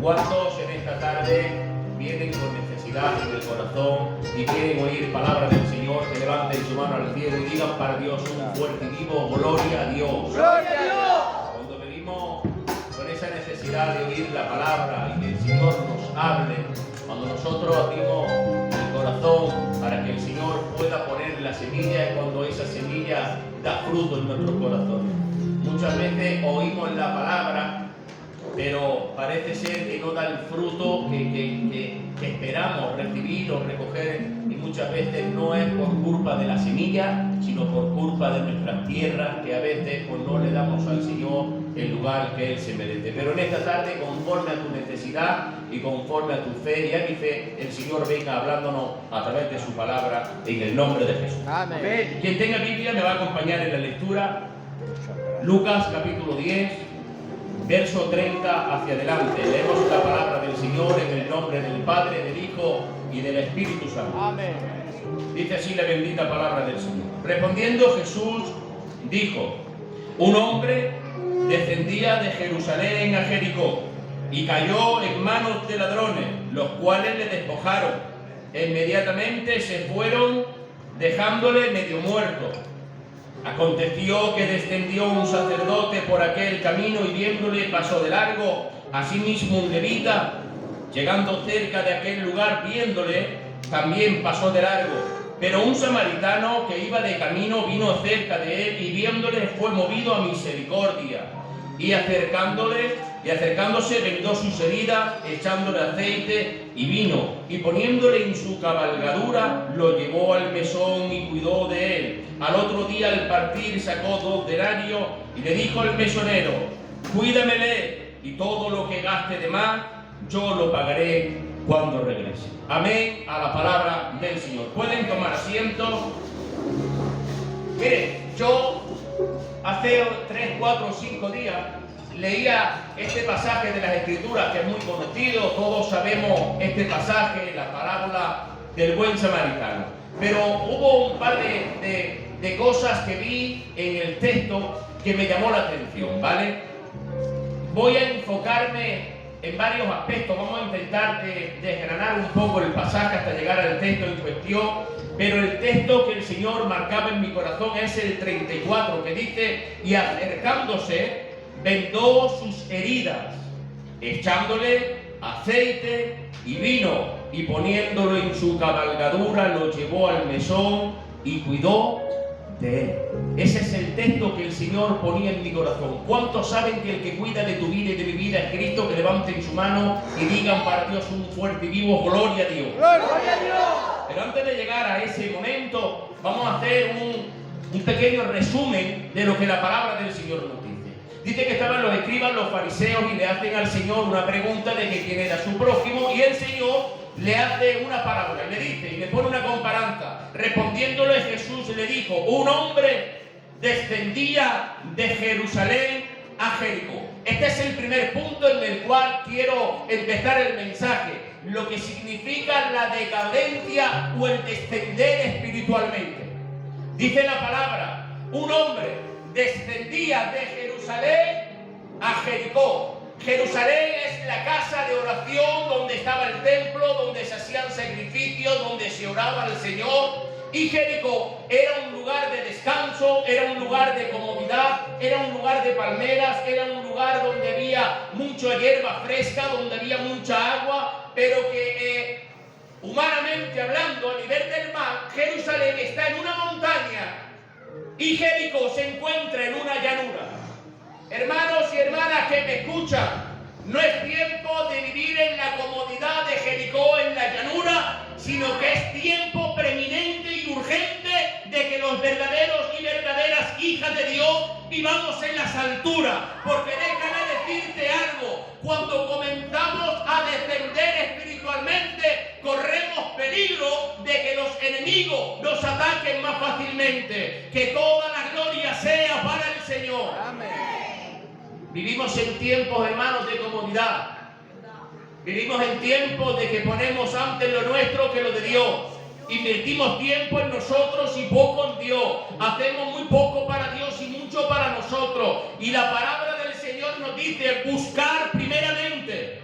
¿Cuántos en esta tarde vienen con necesidad en el corazón y quieren oír palabras del Señor? Que levanten su mano al cielo y digan para Dios un fuerte y vivo: gloria a Dios. ¡Gloria a Dios! Cuando venimos con esa necesidad de oír la palabra y que el Señor nos hable, cuando nosotros abrimos el corazón para que el Señor pueda poner la semilla, es cuando esa semilla da fruto en nuestros corazones. Muchas veces oímos la palabra, pero parece ser que no da el fruto que esperamos recibir o recoger, y muchas veces no es por culpa de la semilla, sino por culpa de nuestras tierras, que a veces pues, no le damos al Señor el lugar que Él se merece. Pero en esta tarde, conforme a tu necesidad y conforme a tu fe y a mi fe, el Señor venga hablándonos a través de su palabra en el nombre de Jesús. Amén. Quien tenga Biblia me va a acompañar en la lectura. Lucas capítulo 10, verso 30 hacia adelante. Leemos la palabra del Señor en el nombre del Padre, del Hijo y del Espíritu Santo. Amén. Dice así la bendita palabra del Señor. Respondiendo Jesús dijo: un hombre descendía de Jerusalén a Jericó y cayó en manos de ladrones, los cuales le despojaron. Inmediatamente se fueron dejándole medio muerto. Aconteció que descendió un sacerdote por aquel camino y viéndole pasó de largo. Asimismo un levita, llegando cerca de aquel lugar, viéndole, también pasó de largo. Pero un samaritano que iba de camino vino cerca de él y viéndole fue movido a misericordia. Y acercándose vendó sus heridas, echándole aceite y vino, y poniéndole en su cabalgadura, lo llevó al mesón y cuidó de él. Al otro día al partir sacó 2 denarios y le dijo al mesonero: cuídamele, y todo lo que gaste de más, yo lo pagaré cuando regrese. Amén a la palabra del Señor. Pueden tomar asiento. Mire, yo hace 3, 4 o 5 días leía este pasaje de las Escrituras, que es muy conocido, todos sabemos este pasaje, la parábola del buen samaritano. Pero hubo un par de cosas que vi en el texto que me llamó la atención, ¿vale? Voy a enfocarme en varios aspectos, vamos a intentar desgranar un poco el pasaje hasta llegar al texto en cuestión, pero el texto que el Señor marcaba en mi corazón es el 34, que dice: y acercándose, vendó sus heridas, echándole aceite y vino, y poniéndolo en su cabalgadura, lo llevó al mesón y cuidó de él. Ese es el texto que el Señor ponía en mi corazón. ¿Cuántos saben que el que cuida de tu vida y de mi vida es Cristo? Que levanten su mano y digan para Dios un fuerte y vivo: gloria a Dios. ¡Gloria a Dios! Pero antes de llegar a ese momento, vamos a hacer un pequeño resumen de lo que la palabra del Señor nos dice. Dice que estaban los escribas, los fariseos, y le hacen al Señor una pregunta de que quién era su prójimo, y el Señor le hace una parábola y le dice, y le pone una comparanza. Respondiéndole Jesús le dijo: un hombre descendía de Jerusalén a Jericó. Este es el primer punto en el cual quiero empezar el mensaje, lo que significa la decadencia o el descender espiritualmente. Dice la palabra: un hombre descendía de Jerusalén a Jericó. Jerusalén es la casa de oración donde estaba el templo, donde se hacían sacrificios, donde se oraba al Señor. Y Jericó era un lugar de descanso, era un lugar de comodidad, era un lugar de palmeras, era un lugar donde había mucha hierba fresca, donde había mucha agua, pero que humanamente hablando, a nivel del mar, Jerusalén está en una montaña y Jericó se encuentra en una llanura. Hermanos y hermanas que me escuchan, no es tiempo de vivir en la comodidad de Jericó en la llanura, sino que es tiempo preeminente y urgente de que los verdaderos y verdaderas hijas de Dios vivamos en las alturas. Porque déjame decirte algo: cuando comenzamos a descender espiritualmente, corremos peligro de que los enemigos nos ataquen más fácilmente. Que toda la gloria sea para el Señor. Amén. Vivimos en tiempos, hermanos, de comodidad. Vivimos en tiempos de que ponemos antes lo nuestro que lo de Dios. Invertimos tiempo en nosotros y poco en Dios. Hacemos muy poco para Dios y mucho para nosotros. Y la palabra del Señor nos dice: buscar primeramente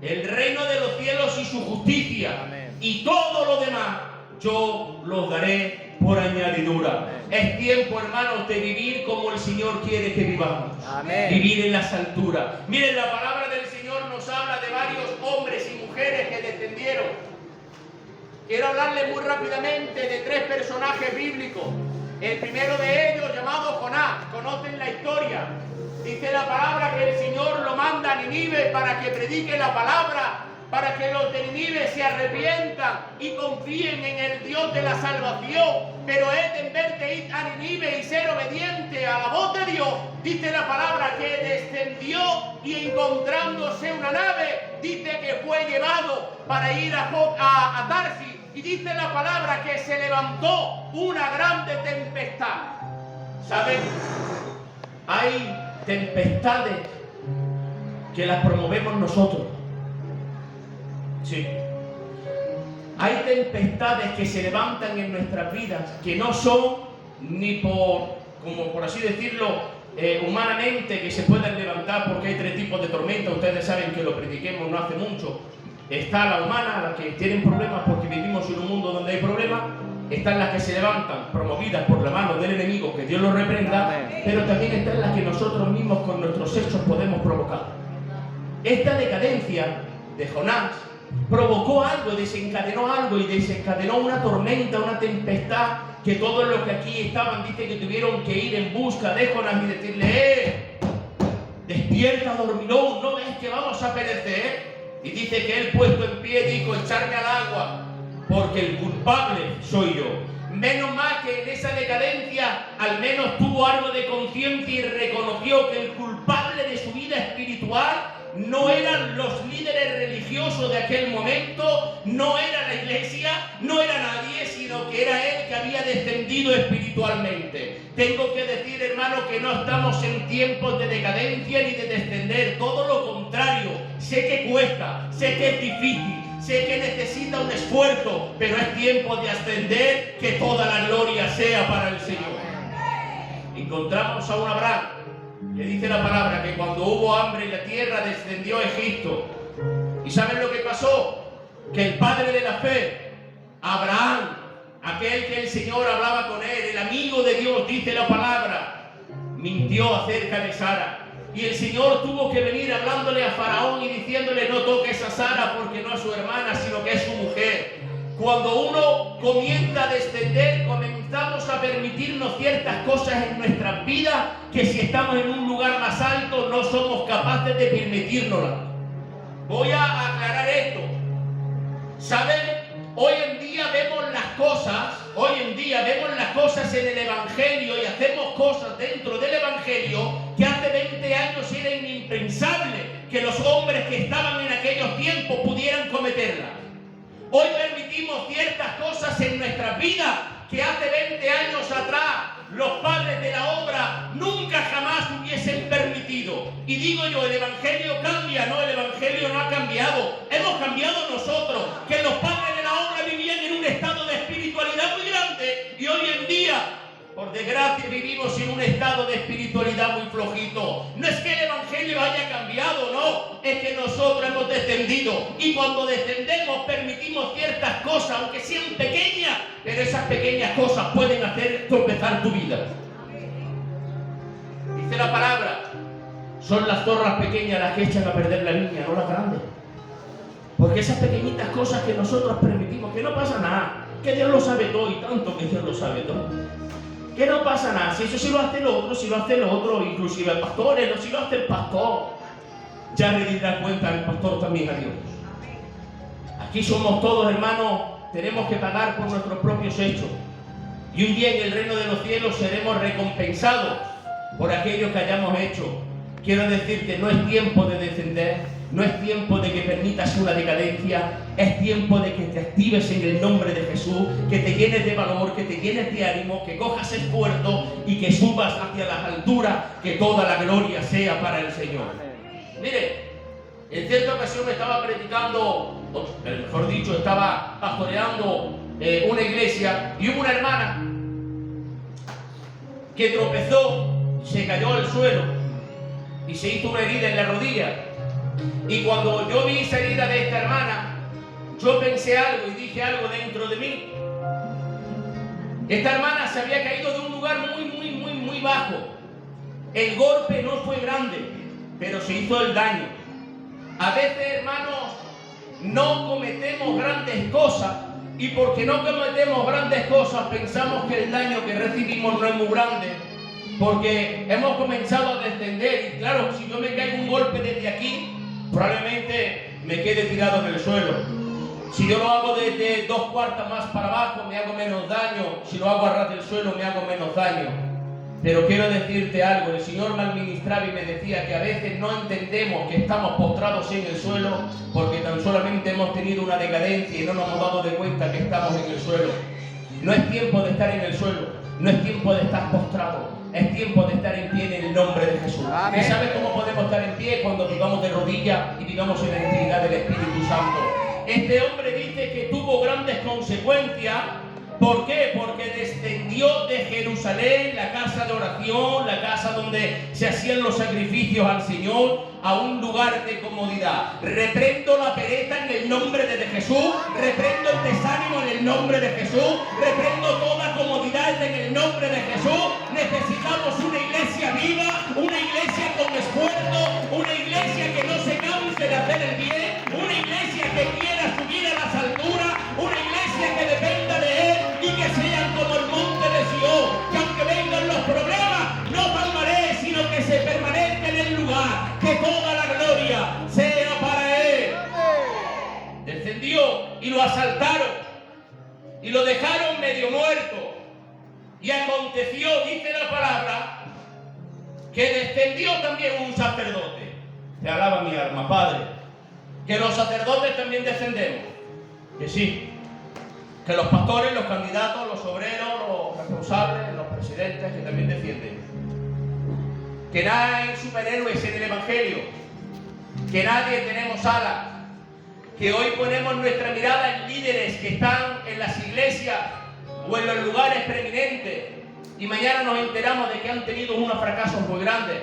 el reino de los cielos y su justicia. Amén. Y todo lo demás yo los daré por añadidura. Es tiempo, hermanos, de vivir como el Señor quiere que vivamos. Amén. Vivir en las alturas. Miren, la palabra del Señor nos habla de varios hombres y mujeres que descendieron. Quiero hablarles muy rápidamente de 3 personajes bíblicos. El primero de ellos, llamado Jonás. Conocen la historia. Dice la palabra que el Señor lo manda a Nínive para que predique la palabra, para que los de Nínive se arrepientan y confíen en el Dios de la salvación. Pero es en vez de ir a Nínive y ser obediente a la voz de Dios, dice la palabra que descendió y encontrándose una nave, dice que fue llevado para ir a Tarsis. Y dice la palabra que se levantó una grande tempestad. ¿Saben? Hay tempestades que las promovemos nosotros. Sí. Hay tempestades que se levantan en nuestras vidas que no son ni por así decirlo, humanamente que se puedan levantar, porque hay 3 tipos de tormentas. Ustedes saben que lo prediquemos no hace mucho. Está la humana, las que tienen problemas porque vivimos en un mundo donde hay problemas. Están las que se levantan promovidas por la mano del enemigo, que Dios los reprenda. Amén. Pero también están las que nosotros mismos con nuestros hechos podemos provocar. Esta decadencia de Jonás provocó algo, desencadenó algo y desencadenó una tormenta, una tempestad, que todos los que aquí estaban, dice que tuvieron que ir en busca de Jonás y decirle: despierta, dormilón, ¿no ves que vamos a perecer? Y dice que él, puesto en pie, dijo: echarme al agua, porque el culpable soy yo. Menos mal que en esa decadencia al menos tuvo algo de conciencia y reconoció que el culpable de su vida espiritual no eran los líderes religiosos de aquel momento, no era la iglesia, no era nadie, sino que era él que había descendido espiritualmente. Tengo que decir, hermano, que no estamos en tiempos de decadencia ni de descender, todo lo contrario. Sé que cuesta, sé que es difícil, sé que necesita un esfuerzo, pero es tiempo de ascender, que toda la gloria sea para el Señor. Encontramos a un Abraham, que dice la palabra que cuando hubo hambre en la tierra descendió a Egipto. ¿Y saben lo que pasó? Que el padre de la fe, Abraham, aquel que el Señor hablaba con él, el amigo de Dios, dice la palabra, mintió acerca de Sara. Y el Señor tuvo que venir hablándole a Faraón y diciéndole: no toques a Sara porque no es su hermana, sino que es su mujer. Cuando uno comienza a descender, comenzamos a permitirnos ciertas cosas en nuestras vidas que si estamos en un lugar más alto no somos capaces de permitírnoslas. Voy a aclarar esto. ¿Saben? Hoy en día vemos las cosas en el Evangelio y hacemos cosas dentro del Evangelio que hace 20 años era impensable que los hombres que estaban en aquellos tiempos pudieran cometerlas. Hoy permitimos ciertas cosas en nuestras vidas que hace 20 años atrás los padres de la obra nunca jamás hubiesen permitido. Y digo yo, el Evangelio cambia, no, el Evangelio no ha cambiado. Hemos cambiado nosotros, que los padres de la obra vivían en un estado de espiritualidad muy grande y hoy en día, por desgracia, vivimos en un estado de espiritualidad muy flojito. No es que el Evangelio haya cambiado, no, es que nosotros hemos descendido. Y cuando descendemos permitimos ciertas cosas, aunque sean pequeñas, pero esas pequeñas cosas pueden hacer tropezar tu vida. Dice la palabra, son las zorras pequeñas las que echan a perder la viña, no las grandes. Porque esas pequeñitas cosas que nosotros permitimos, que no pasa nada, que Dios lo sabe todo y tanto que Dios lo sabe todo. Que no pasa nada, si eso sí lo hace el otro, si lo hace el otro, inclusive el pastor, si lo hace el pastor, ya le dirá cuenta el pastor también a Dios. Aquí somos todos, hermanos, tenemos que pagar por nuestros propios hechos. Y un día en el reino de los cielos seremos recompensados por aquello que hayamos hecho. Quiero decirte, no es tiempo de descender, no es tiempo de que permitas una decadencia, es tiempo de que te actives en el nombre de Jesús, que te llenes de valor, que te llenes de ánimo, que cojas esfuerzo y que subas hacia las alturas, que toda la gloria sea para el Señor. Mire, en cierta ocasión estaba predicando, mejor dicho, estaba pastoreando una iglesia y hubo una hermana que tropezó, se cayó al suelo y se hizo una herida en la rodilla. Y cuando yo vi salida de esta hermana, yo pensé algo y dije algo dentro de mí. Esta hermana se había caído de un lugar muy bajo. El golpe no fue grande, pero se hizo el daño. A veces, hermanos, no cometemos grandes cosas, y porque no cometemos grandes cosas pensamos que el daño que recibimos no es muy grande, porque hemos comenzado a descender. Y claro, si yo me caigo un golpe desde aquí, probablemente me quede tirado en el suelo. Si yo lo hago desde 2/4 más para abajo, me hago menos daño. Si lo hago a ras del suelo, me hago menos daño. Pero quiero decirte algo, el Señor me administraba y me decía que a veces no entendemos que estamos postrados en el suelo porque tan solamente hemos tenido una decadencia y no nos hemos dado de cuenta que estamos en el suelo. No es tiempo de estar en el suelo, no es tiempo de estar postrado, es tiempo de estar en pie en el nombre de Jesús. ¿Y sabes cómo podemos estar en pie? Cuando vivamos de rodillas y vivamos en la intimidad del Espíritu Santo. Este hombre dice que tuvo grandes consecuencias. ¿Por qué? Porque descendió de Jerusalén, la casa de oración, la casa donde se hacían los sacrificios al Señor, a un lugar de comodidad. Reprendo la pereza en el nombre de Jesús, reprendo el desánimo en el nombre de Jesús, reprendo toda comodidad en el nombre de Jesús. Necesitamos una iglesia viva, una iglesia con esfuerzo, una iglesia que no se canse de hacer el bien, una iglesia que quiera subir a las alturas, una iglesia que dependa de Él y que sean como el monte de Sion, que aunque vengan los problemas, no palmaré, sino que se permanezca en el lugar, que toda la gloria sea para Él. Descendió y lo asaltaron y lo dejaron medio muerto. Y aconteció, dice la palabra, que descendió también un sacerdote. Te alaba mi alma, Padre, que los sacerdotes también descendemos. Que sí, que los pastores, los candidatos, los obreros, los responsables, los presidentes, que también defienden. Que nada hay superhéroes en el Evangelio, que nadie tenemos alas, que hoy ponemos nuestra mirada en líderes que están en las iglesias o en los lugares preeminentes y mañana nos enteramos de que han tenido unos fracasos muy grandes,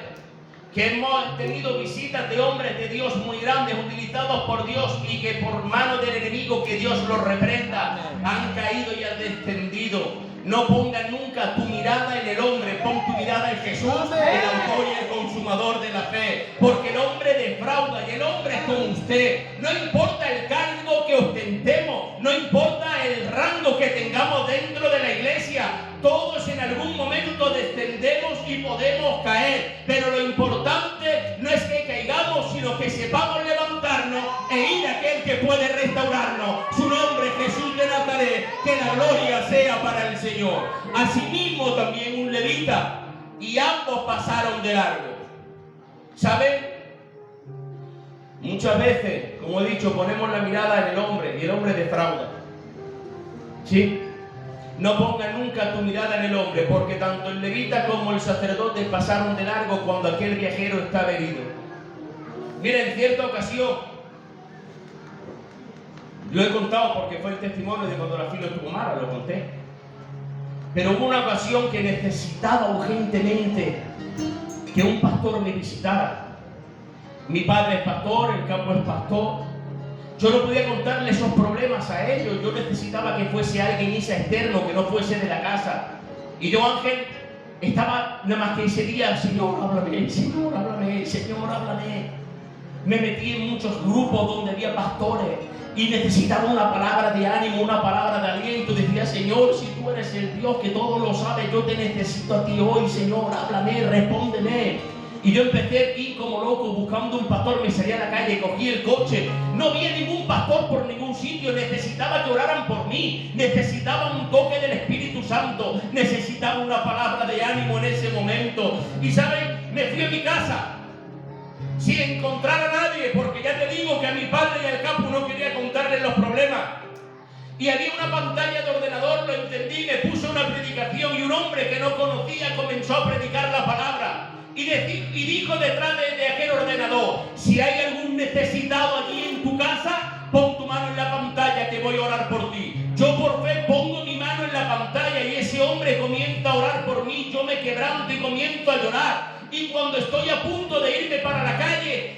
que hemos tenido visitas de hombres de Dios muy grandes, utilizados por Dios y que por mano del enemigo, que Dios los reprenda, han caído y han descendido. No pongas nunca tu mirada en el hombre, pon tu mirada en Jesús, el autor y el consumador de la fe, porque el hombre defrauda y el hombre es como usted. No importa el cargo que ostentemos, no importa el rango que tengamos dentro de la iglesia, todos en algún momento descendemos y podemos caer, pero lo importante no es que caigamos, sino que sepamos levantarnos e ir a aquel que puede restaurarnos. Su nombre es Jesús de Nazaret, que la gloria sea para el Señor. Asimismo también un levita, y ambos pasaron de largo. ¿Saben? Muchas veces, como he dicho, ponemos la mirada en el hombre y el hombre defrauda. ¿Sí? No pongas nunca tu mirada en el hombre, porque tanto el levita como el sacerdote pasaron de largo cuando aquel viajero estaba herido. Mira, en cierta ocasión, lo he contado porque fue el testimonio de cuando la fila estuvo mala, lo conté. Pero hubo una ocasión que necesitaba urgentemente que un pastor me visitara. Mi padre es pastor, el campo es pastor. Yo no podía contarle esos problemas a ellos. Yo necesitaba que fuese alguien externo, que no fuese de la casa. Y yo, Ángel, estaba nada más que ese día, Señor, háblame, Señor, háblame, Señor, háblame. Me metí en muchos grupos donde había pastores y necesitaba una palabra de ánimo, una palabra de aliento. Decía, Señor, si tú eres el Dios que todo lo sabe, yo te necesito a ti hoy, Señor, háblame, respóndeme. Y yo empecé a ir como loco buscando un pastor. Me salí a la calle, cogí el coche. No vi a ningún pastor por ningún sitio. Necesitaba que oraran por mí. Necesitaba un toque del Espíritu Santo. Necesitaba una palabra de ánimo en ese momento. Y ¿saben? Me fui a mi casa sin encontrar a nadie, porque ya te digo que a mi padre y al capo no quería contarles los problemas. Y había una pantalla de ordenador, lo entendí, me puso una predicación y un hombre que no conocía comenzó a predicar la palabra. Y dijo detrás de aquel ordenador, si hay algún necesitado allí en tu casa, pon tu mano en la pantalla que voy a orar por ti. Yo por fe pongo mi mano en la pantalla y ese hombre comienza a orar por mí. Yo me quebranto y comienzo a llorar. y cuando estoy a punto de irme para la calle,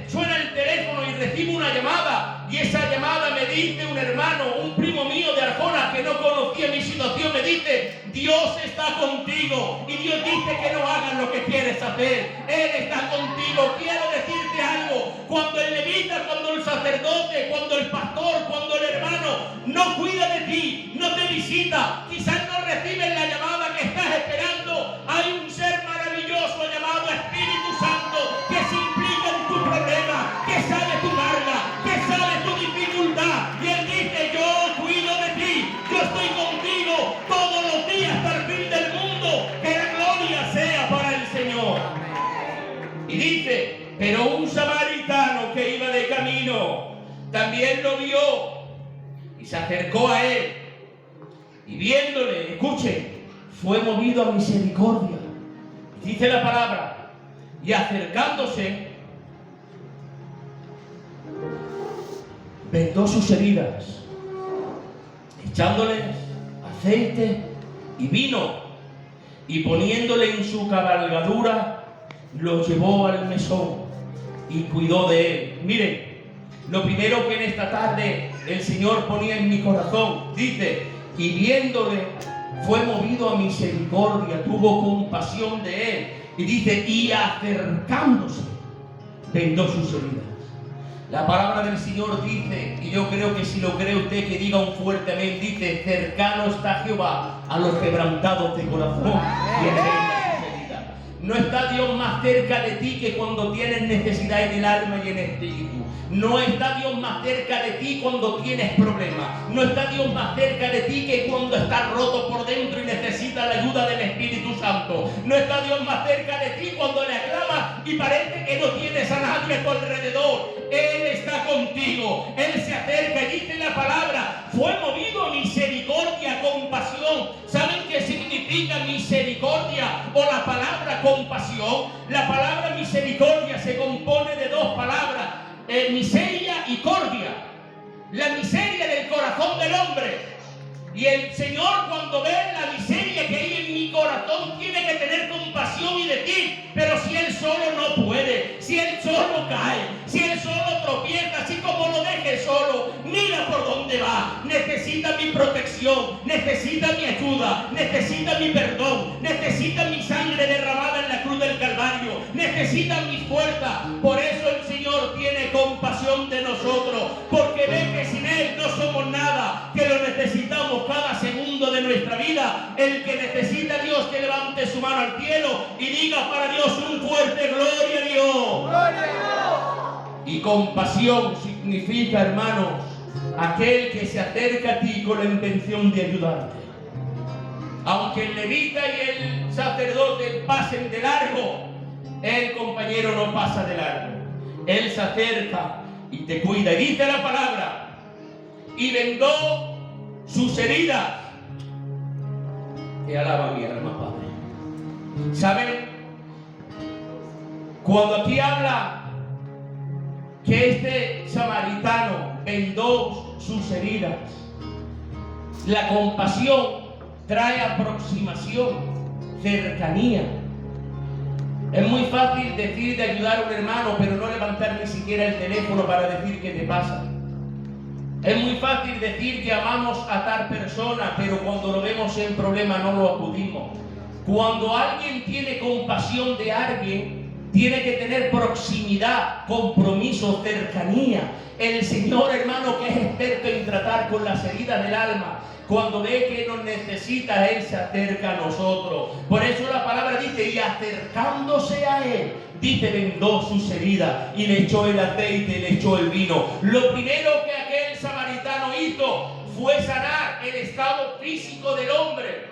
suena el teléfono y recibo una llamada, y esa llamada me dice un hermano, un primo mío de Arjona que no conocía mi situación, me dice: Dios está contigo, y Dios dice que no hagas lo que quieres hacer, Él está contigo. Quiero decirte algo: cuando el levita, cuando el sacerdote, cuando el pastor, cuando el hermano no cuida de ti, no te visita, quizás no recibes la llamada que estás esperando, hay un ser maravilloso llamado Espíritu Santo que se implica en tu problema, que sabe tu carga, que sabe tu dificultad, y Él dice: yo cuido de ti, yo estoy contigo todos los días hasta el fin del mundo, que la gloria sea para el Señor. Y dice: pero un samaritano que iba de camino también lo vio y se acercó a él, y viéndole, escuchen, fue movido a misericordia. Dice la palabra: y acercándose, vendó sus heridas, echándoles aceite y vino, y poniéndole en su cabalgadura, lo llevó al mesón y cuidó de él. Miren, lo primero que en esta tarde el Señor ponía en mi corazón, dice: y viéndole, fue movido a misericordia, tuvo compasión de él. Y dice: y acercándose, vendó sus heridas. La palabra del Señor dice, y yo creo que si lo cree usted, que diga un fuerte amén, dice: cercano está Jehová a los quebrantados de corazón y endereza sus heridas. No está Dios más cerca de ti que cuando tienes necesidad en el alma y en el espíritu. No está Dios más cerca de ti cuando tienes problemas. No está Dios más cerca de ti que cuando estás roto por dentro y necesitas la ayuda del Espíritu Santo. No está Dios más cerca de ti cuando le aclamas y parece que no tienes a nadie a tu alrededor. Él está contigo. Él se acerca y dice la palabra: fue movido a misericordia, compasión. ¿Saben qué significa misericordia o la palabra compasión? La palabra misericordia se compone de dos palabras: miseria y cordia. La miseria del corazón del hombre. Y el Señor, cuando ve la miseria que hay en mi corazón, tiene que tener compasión y decir: pero si Él solo no puede, si Él solo cae, si Él solo tropieza, así como lo deje solo, mira por dónde va. Necesita mi protección, necesita mi ayuda, necesita mi perdón, necesita mi sangre derramada en la cruz del Calvario, necesita mi fuerza. Por eso el Señor tiene compasión de nosotros, porque ve que sin Él no somos nada, que lo necesitamos cada segundo de nuestra vida. El que necesita a Dios, que levante su mano al cielo y diga para Dios un fuerte gloria a Dios. ¡Gloria a Dios! Y compasión significa, hermanos, aquel que se acerca a ti con la intención de ayudarte. Aunque el levita y el sacerdote pasen de largo, el compañero no pasa de largo. Él se acerca y te cuida. Y dice la palabra: y vendó sus heridas. Te alaba mi alma, Padre. ¿Saben? Cuando aquí habla que este samaritano vendó sus heridas, la compasión trae aproximación, cercanía. Es muy fácil decir de ayudar a un hermano, pero no levantar ni siquiera el teléfono para decir qué te pasa. Es muy fácil decir que amamos a tal persona, pero cuando lo vemos en problema no lo acudimos. Cuando alguien tiene compasión de alguien, tiene que tener proximidad, compromiso, cercanía. El Señor, hermano, que es experto en tratar con las heridas del alma, cuando ve que nos necesita, Él se acerca a nosotros. Por eso la palabra dice: y acercándose a Él, dice, vendó sus heridas y le echó el aceite y le echó el vino. Lo primero que aquel samaritano hizo fue sanar el estado físico del hombre.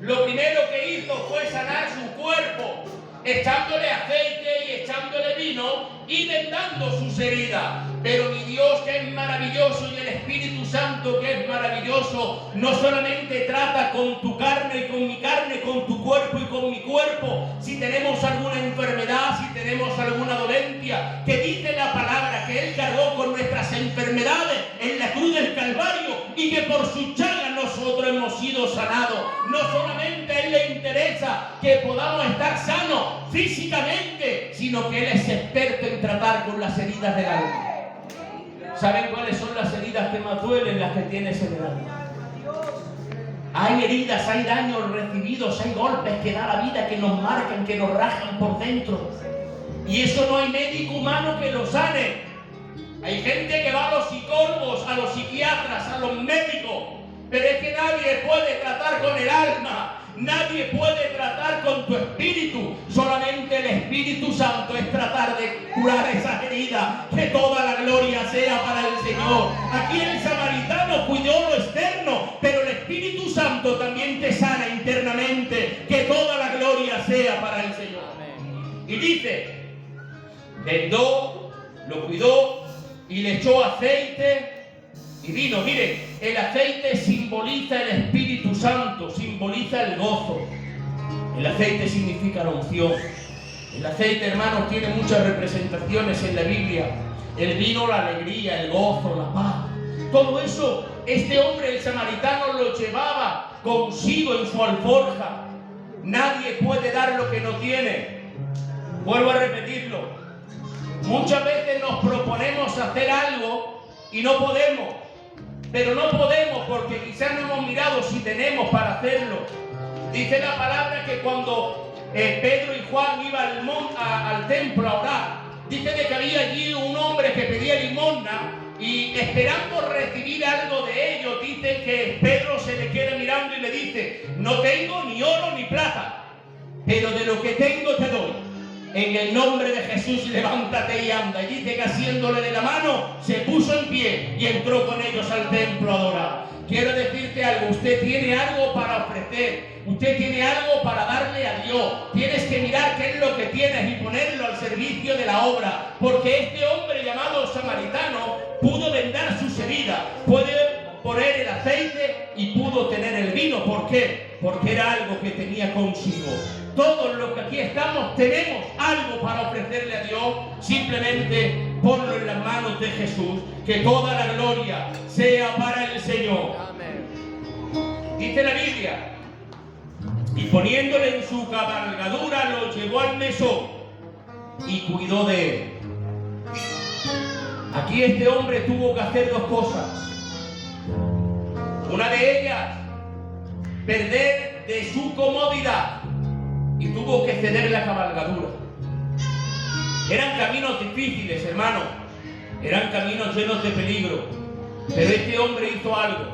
Lo primero que hizo fue sanar su cuerpo, echándole aceite y echándole vino y vendando sus heridas. Pero mi Dios, que es maravilloso, y el Espíritu Santo, que es maravilloso, no solamente trata con tu carne y con mi carne, con tu cuerpo y con mi cuerpo. Si tenemos alguna enfermedad, si tenemos alguna dolencia, que dice la palabra que Él cargó con nuestras enfermedades en la cruz del Calvario y que por su llaga nosotros hemos sido sanados. No solamente a Él le interesa que podamos estar sanos físicamente, sino que Él es experto en tratar con las heridas del alma. ¿Saben cuáles son las heridas que más duelen? Las que tienes en el alma. Hay heridas, hay daños recibidos, hay golpes que da la vida, que nos marcan, que nos rajan por dentro. Y eso no hay médico humano que lo sane. Hay gente que va a los psicólogos, a los psiquiatras, a los médicos, pero es que nadie puede tratar con el alma. Nadie puede tratar con tu espíritu. Solamente el Espíritu Santo es tratar de curar esas heridas. Que toda la gloria sea para el Señor. Aquí el samaritano cuidó lo externo, pero el Espíritu Santo también te sana internamente. Que toda la gloria sea para el Señor. Y dice, vendó, lo cuidó y le echó aceite y vino. Miren, el aceite simboliza el Espíritu Santo, simboliza el gozo. El aceite significa la unción. El aceite, hermanos, tiene muchas representaciones en la Biblia. El vino, la alegría, el gozo, la paz. Todo eso, este hombre, el samaritano, lo llevaba consigo en su alforja. Nadie puede dar lo que no tiene. Vuelvo a repetirlo. Muchas veces nos proponemos hacer algo y no podemos. Pero no podemos porque quizás no hemos mirado si tenemos para hacerlo. Dice la palabra que cuando Pedro y Juan iban al templo a orar, dice de que había allí un hombre que pedía limosna y esperando recibir algo de ellos, dice que Pedro se le queda mirando y le dice: no tengo ni oro ni plata, pero de lo que tengo te doy. En el nombre de Jesús, levántate y anda. Y dice que haciéndole de la mano, se puso en pie y entró con ellos al templo a adorar. Quiero decirte algo, usted tiene algo para ofrecer, usted tiene algo para darle a Dios. Tienes que mirar qué es lo que tienes y ponerlo al servicio de la obra. Porque este hombre llamado samaritano pudo vendar sus heridas, puede poner el aceite y pudo tener el vino. ¿Por qué? Porque era algo que tenía consigo. Todos los que aquí estamos tenemos algo para ofrecerle a Dios. Simplemente ponlo en las manos de Jesús. Que toda la gloria sea para el Señor. Amén. Dice la Biblia: y poniéndole en su cabalgadura, lo llevó al mesón y cuidó de él. Aquí este hombre tuvo que hacer dos cosas. Una de ellas, perder de su comodidad, y tuvo que ceder la cabalgadura. Eran caminos difíciles, hermano. Eran caminos llenos de peligro. Pero este hombre hizo algo.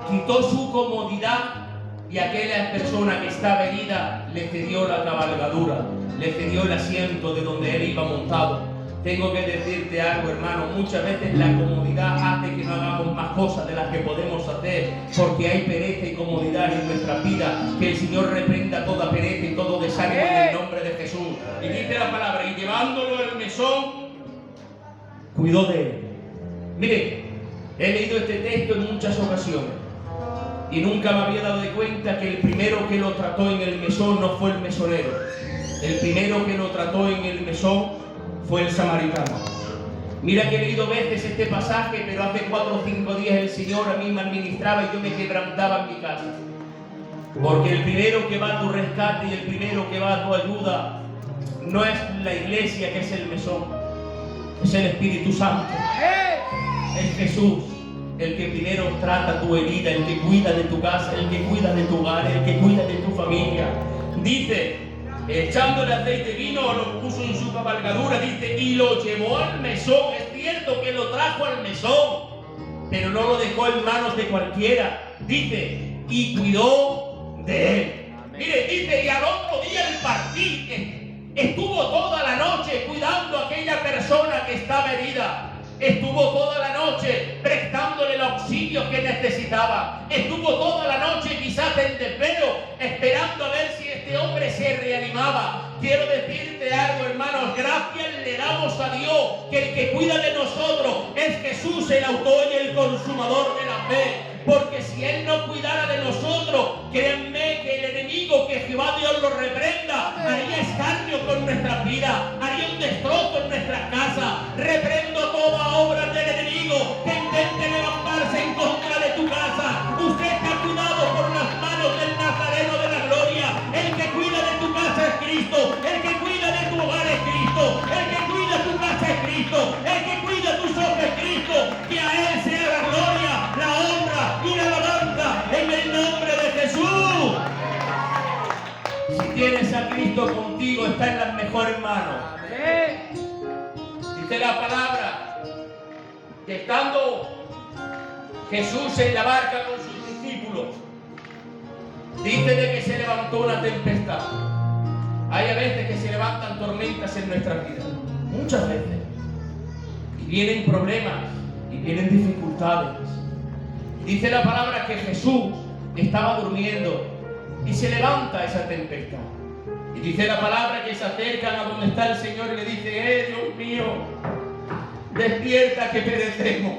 Quitó su comodidad y aquella persona que estaba herida le cedió la cabalgadura, le cedió el asiento de donde él iba montado. Tengo que decirte algo, hermano, muchas veces la comodidad hace que no hagamos más cosas de las que podemos hacer, porque hay pereza y comodidad en nuestra vida. Que el Señor reprenda toda pereza y todo desánimo en el nombre de Jesús. Y dice la palabra: y llevándolo al mesón, cuidó de él. Mire, he leído este texto en muchas ocasiones y nunca me había dado de cuenta que el primero que lo trató en el mesón no fue el mesonero. El primero que lo trató en el mesón fue el samaritano. Mira que he leído veces este pasaje, pero hace 4 o 5 días el Señor a mí me administraba y yo me quebrantaba en mi casa. Porque el primero que va a tu rescate y el primero que va a tu ayuda no es la iglesia, que es el mesón, es el Espíritu Santo. Es Jesús el que primero trata tu herida, el que cuida de tu casa, el que cuida de tu hogar, el que cuida de tu familia. Dice: echándole aceite y vino, lo puso en su cabalgadura, dice, y lo llevó al mesón. Es cierto que lo trajo al mesón, pero no lo dejó en manos de cualquiera. Dice, y cuidó de él. Amén. Mire, dice, y al otro día el partir, estuvo toda la noche cuidando a aquella persona que estaba herida. Estuvo toda la noche prestándole el auxilio que necesitaba. Estuvo toda la noche quizás en desvelo, esperando a ver si este hombre se reanimaba. Quiero decirte algo, hermanos, gracias le damos a Dios que el que cuida de nosotros es Jesús, el autor y el consumador de la fe. Porque si Él no cuidara de nosotros, créanme que el enemigo, que Jehová Dios lo reprenda, haría escarnio con nuestras vidas, haría un destrozo en nuestras casas. Reprendo toda obra del enemigo que intente levantarse en contra de tu casa. Usted está cuidado por las manos del Nazareno. Cristo contigo está en las mejores manos. Dice la palabra que estando Jesús en la barca con sus discípulos, dice de que se levantó una tempestad. Hay a veces que se levantan tormentas en nuestras vidas, muchas veces, y vienen problemas y vienen dificultades. Dice la palabra que Jesús estaba durmiendo y se levanta esa tempestad. Y dice la palabra que se acercan a donde está el Señor y le dice: Dios mío, despierta que perecemos.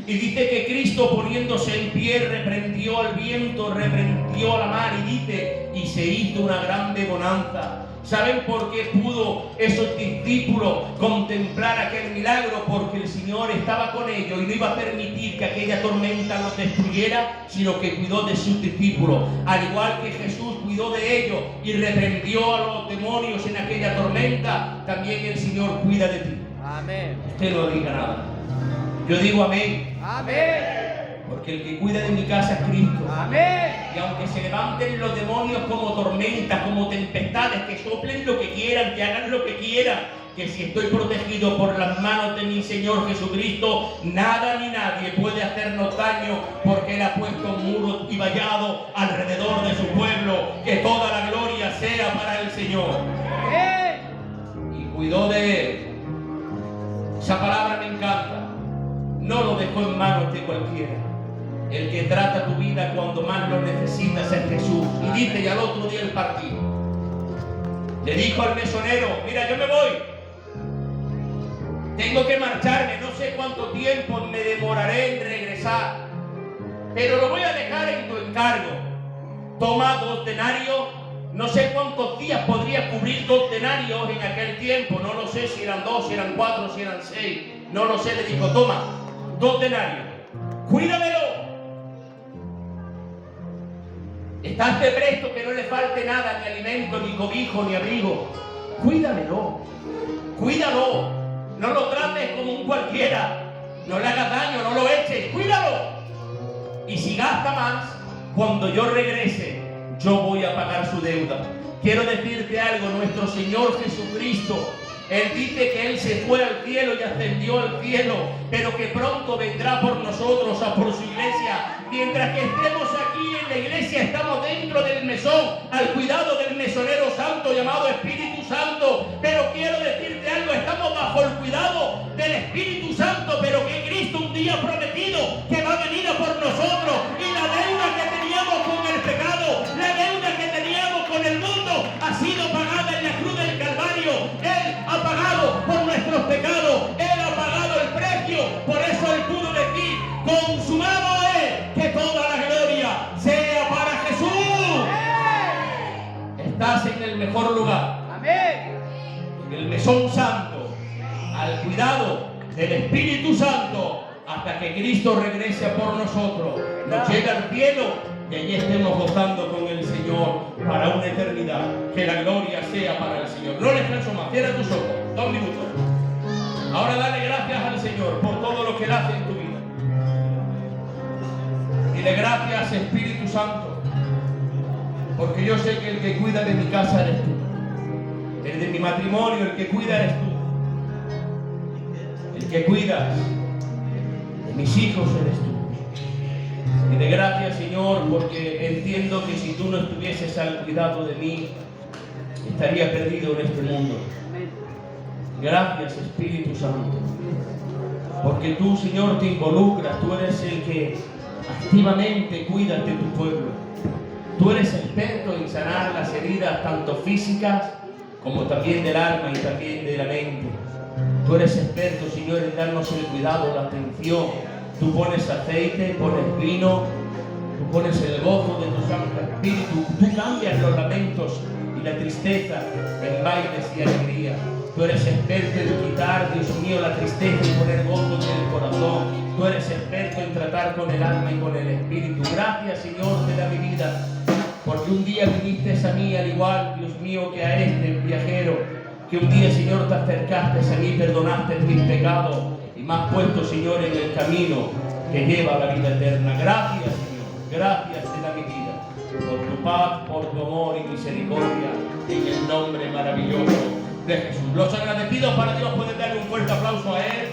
Y dice que Cristo, poniéndose en pie, reprendió al viento, reprendió a la mar, y dice, y se hizo una grande bonanza. ¿Saben por qué pudo esos discípulos contemplar aquel milagro? Porque el Señor estaba con ellos y no iba a permitir que aquella tormenta los destruyera, sino que cuidó de sus discípulos. Al igual que Jesús cuidó de ellos y reprendió a los demonios en aquella tormenta, también el Señor cuida de ti. Amén. Usted no diga nada. Yo digo amén. Amén. Porque el que cuida de mi casa es Cristo. Amén. Y aunque se levanten los demonios como tormentas, como tempestades, que soplen lo que quieran, que hagan lo que quieran, que si estoy protegido por las manos de mi Señor Jesucristo, nada ni nadie puede hacernos daño, porque Él ha puesto muros y vallado alrededor de su pueblo. Que toda la gloria sea para el Señor. Amén. Y cuidó de Él. Esa palabra me encanta. No lo dejó en manos de cualquiera. El que trata tu vida cuando más lo necesitas es Jesús. Y dice, y al otro día el partido, le dijo al mesonero: mira, yo me voy, tengo que marcharme, no sé cuánto tiempo me demoraré en regresar, pero lo voy a dejar en tu encargo. Toma 2 denarios. No sé cuántos días podría cubrir 2 denarios en aquel tiempo. No lo sé si eran 2, si eran 4, si eran 6. No lo sé. Le dijo: toma 2 denarios. Cuídamelo. Estate presto, que no le falte nada, ni alimento, ni cobijo, ni abrigo. Cuídamelo. Cuídalo. No lo trates como un cualquiera. No le hagas daño, no lo eches. Cuídalo. Y si gasta más, cuando yo regrese, yo voy a pagar su deuda. Quiero decirte algo, nuestro Señor Jesucristo, Él dice que Él se fue al cielo y ascendió al cielo, pero que pronto vendrá por nosotros, a por su iglesia. Mientras que estemos aquí en la iglesia, estamos dentro del mesón, al cuidado del mesonero santo llamado Espíritu Santo. Pero quiero decirte algo, estamos bajo el cuidado del Espíritu Santo, pero que Cristo un día ha prometido que va a venir a por nosotros. Y la deuda que teníamos con el pecado, la deuda que teníamos con el mundo, ha sido pagada en la cruz del Calvario. Él ha pagado por nuestros pecados, Él ha pagado el precio. Por eso Él pudo decir: consumado es, que toda la gloria sea para Jesús. Estás en el mejor lugar. Amén. En el mesón santo, al cuidado del Espíritu Santo, hasta que Cristo regrese por nosotros, nos llegue al cielo y allí estemos gozando con el Señor para una eternidad. Que la gloria sea para el Señor. No les canso más. Cierra tus ojos. 2 minutos. Ahora dale gracias al Señor por todo lo que Él hace en tu vida. Dile: gracias, Espíritu Santo, porque yo sé que el que cuida de mi casa eres tú. El de mi matrimonio, el que cuida eres tú. El que cuidas de mis hijos eres tú. Y de gracias, Señor, porque entiendo que si tú no estuvieses al cuidado de mí, estaría perdido en este mundo. Gracias, Espíritu Santo, porque tú, Señor, te involucras. Tú eres el que activamente cuidas de tu pueblo. Tú eres experto en sanar las heridas, tanto físicas como también del alma y también de la mente. Tú eres experto, Señor, en darnos el cuidado, la atención. Tú pones aceite, pones vino, tú pones el gozo de tu Santo Espíritu. Tú cambias los lamentos y la tristeza en bailes y alegría. Tú eres experto en quitar, Dios mío, la tristeza y poner gozo en el corazón. Tú eres experto en tratar con el alma y con el espíritu. Gracias, Señor, te da mi vida, porque un día viniste a mí al igual, Dios mío, que a este viajero, que un día, Señor, te acercaste a mí, perdonaste mis pecados y me has puesto, Señor, en el camino que lleva a la vida eterna. Gracias, Señor, gracias te da mi vida, por tu paz, por tu amor y misericordia. en el nombre maravilloso de Jesús. Los agradecidos para Dios pueden darle un fuerte aplauso a Él.